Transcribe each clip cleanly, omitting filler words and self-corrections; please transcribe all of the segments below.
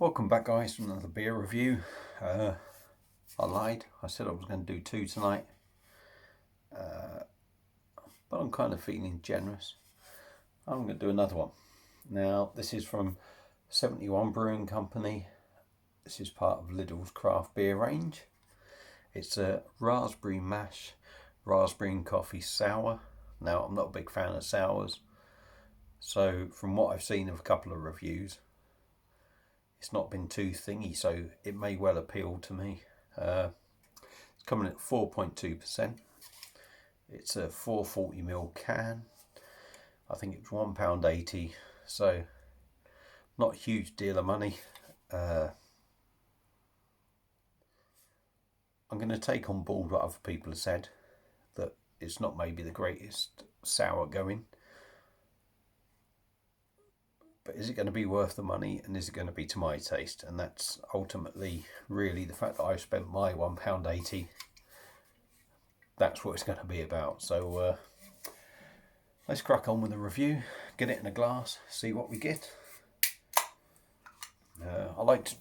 Welcome back, guys, from another beer review. I lied. I said I was going to do two tonight, but I'm kind of feeling generous. I'm going to do another one. Now, this is from 71 Brewing Company. This is part of Lidl's craft beer range. It's a raspberry mash, raspberry and coffee sour. Now, I'm not a big fan of sours, so from what I've seen of a couple of reviews, it's not been too thingy, so it may well appeal to me. It's coming at 4.2%. It's a 440ml can. I think it's £1.80, so not a huge deal of money. I'm going to take on board what other people have said, that it's not maybe the greatest sour going. But is it going to be worth the money, and is it going to be to my taste? And that's ultimately really the fact that I've spent my £1.80. That's what it's going to be about. So let's crack on with the review, get it in a glass, see what we get. I like to,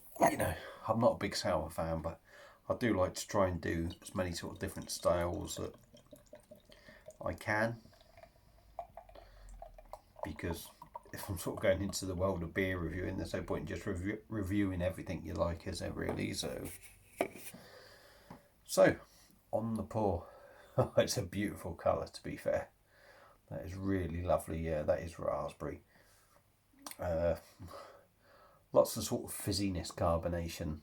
I'm not a big sour fan, but I do like to try and do as many sort of different styles that I can, because if I'm sort of going into the world of beer reviewing, there's no point in just reviewing everything you like, is there really? So on the pour. It's a beautiful colour, to be fair. That is really lovely. Yeah, that is raspberry. Lots of sort of fizziness, carbonation.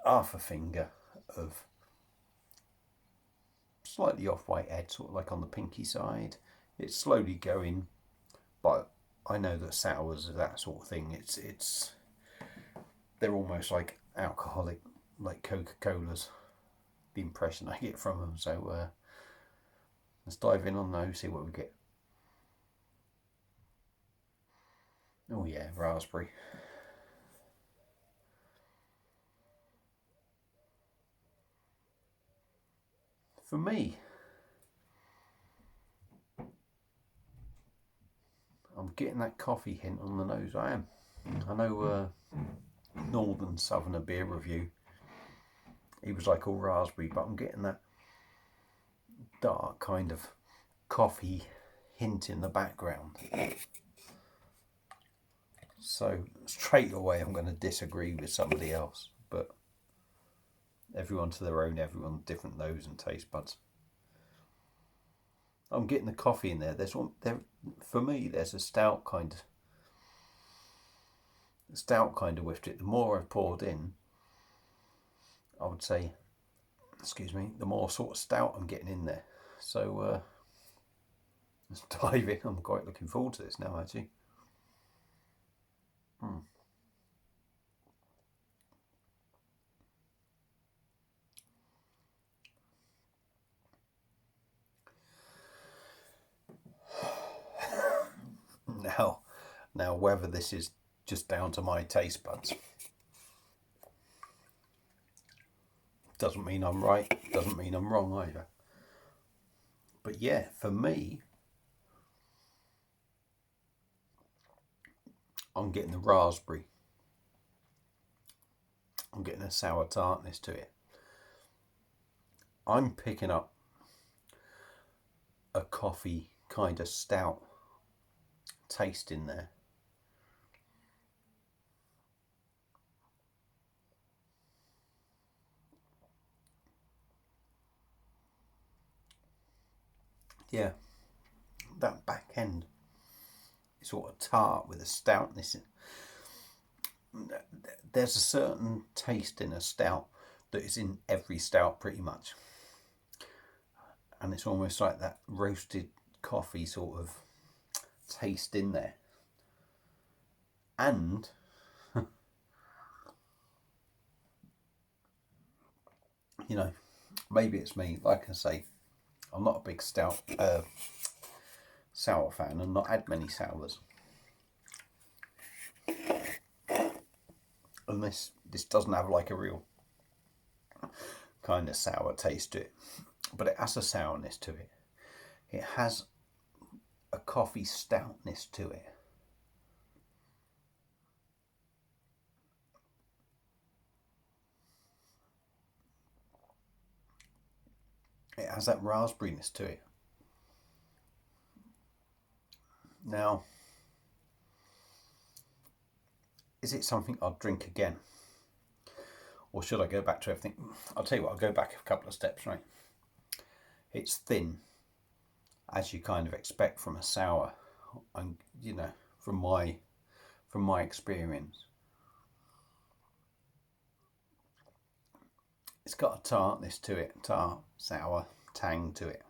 Half a finger of slightly off-white head, sort of like on the pinky side. It's slowly going, but I know that sours are that sort of thing. They're almost like alcoholic, like Coca-Colas. The impression I get from them. So let's dive in on those, see what we get. Oh yeah, raspberry. For me, I'm getting that coffee hint on the nose. I am. I know Northern Southerner beer review, he was like all raspberry, but I'm getting that dark kind of coffee hint in the background. So straight away I'm going to disagree with somebody else, but everyone to their own, everyone different nose and taste buds. I'm getting the coffee in there. For me, there's a stout kind of whiff to it. The more I've poured in, I would say, the more sort of stout I'm getting in there. So let's dive in. I'm quite looking forward to this now, actually. Now, whether this is just down to my taste buds doesn't mean I'm right, doesn't mean I'm wrong either. But yeah, for me, I'm getting the raspberry. I'm getting a sour tartness to it. I'm picking up a coffee kind of stout taste in there. Yeah, that back end is sort of tart with a stoutness. There's a certain taste in a stout that is in every stout pretty much, and it's almost like that roasted coffee sort of taste in there. And maybe it's me, like I say, I'm not a big sour fan and not had many sours. And this doesn't have like a real kind of sour taste to it, but it has a sourness to it. It has a coffee stoutness to it. It has that raspberryness to it. Now, is it something I'll drink again? Or should I go back to everything? I'll tell you what, I'll go back a couple of steps, right? It's thin, as you kind of expect from a sour, and you know, from my experience. It's got a tartness to it, tart, sour, tang to it.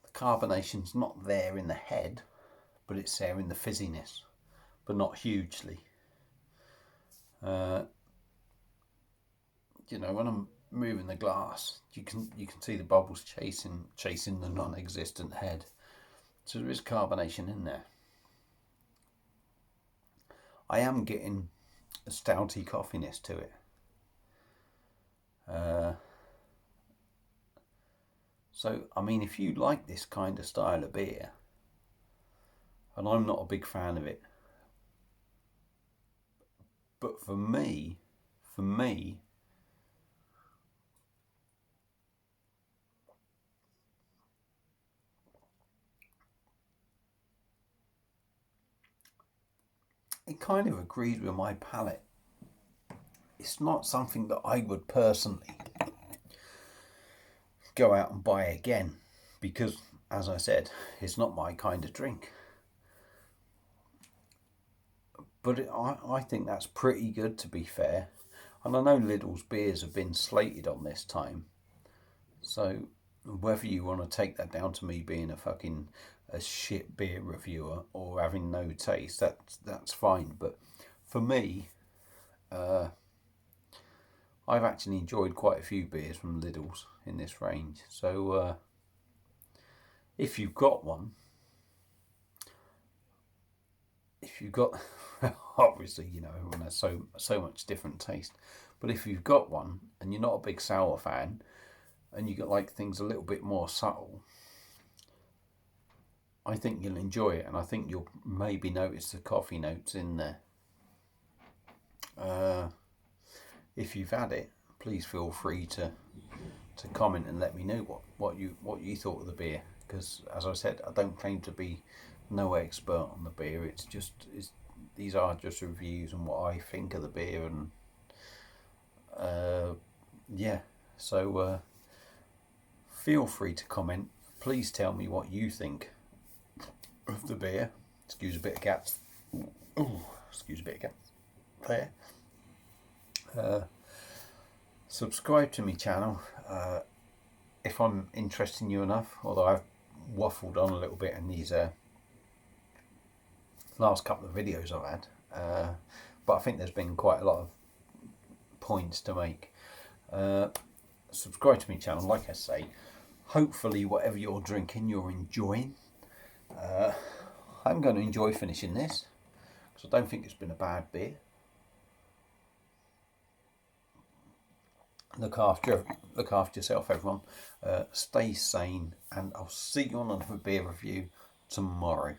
The carbonation's not there in the head, but it's there in the fizziness, but not hugely. You know, when I'm moving the glass, you can see the bubbles chasing the non-existent head. So there is carbonation in there. I am getting a stouty coffeeness to it. So, I mean, if you like this kind of style of beer, and I'm not a big fan of it, but for me, it kind of agrees with my palate. It's not something that I would personally go out and buy again, because, as I said, it's not my kind of drink. But I think that's pretty good, to be fair. And I know Lidl's beers have been slated on this time, so whether you want to take that down to me being a shit beer reviewer or having no taste, that's fine. But for me, I've actually enjoyed quite a few beers from Lidl's in this range. So if you've got one, obviously, you know, everyone has so much different taste. But if you've got one and you're not a big sour fan, and you like things a little bit more subtle, I think you'll enjoy it, and I think you'll maybe notice the coffee notes in there. If you've had it, please feel free to comment and let me know what you thought of the beer. Because, as I said, I don't claim to be no expert on the beer. These are just reviews and what I think of the beer, and yeah. So feel free to comment. Please tell me what you think of the beer. Excuse a bit of gaps. Excuse a bit of gaps there. Subscribe to my channel if I'm interesting you enough, although I've waffled on a little bit in these last couple of videos I've had, but I think there's been quite a lot of points to make. Subscribe to my channel, like I say. Hopefully whatever you're drinking you're enjoying. I'm going to enjoy finishing this, because I don't think it's been a bad beer. Look after yourself, everyone. Stay sane, and I'll see you on another beer review tomorrow.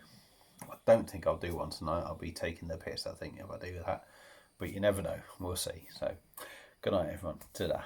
I don't think I'll do one tonight. I'll be taking the piss, I think, if I do that. But you never know. We'll see. So, good night, everyone. Ta-da.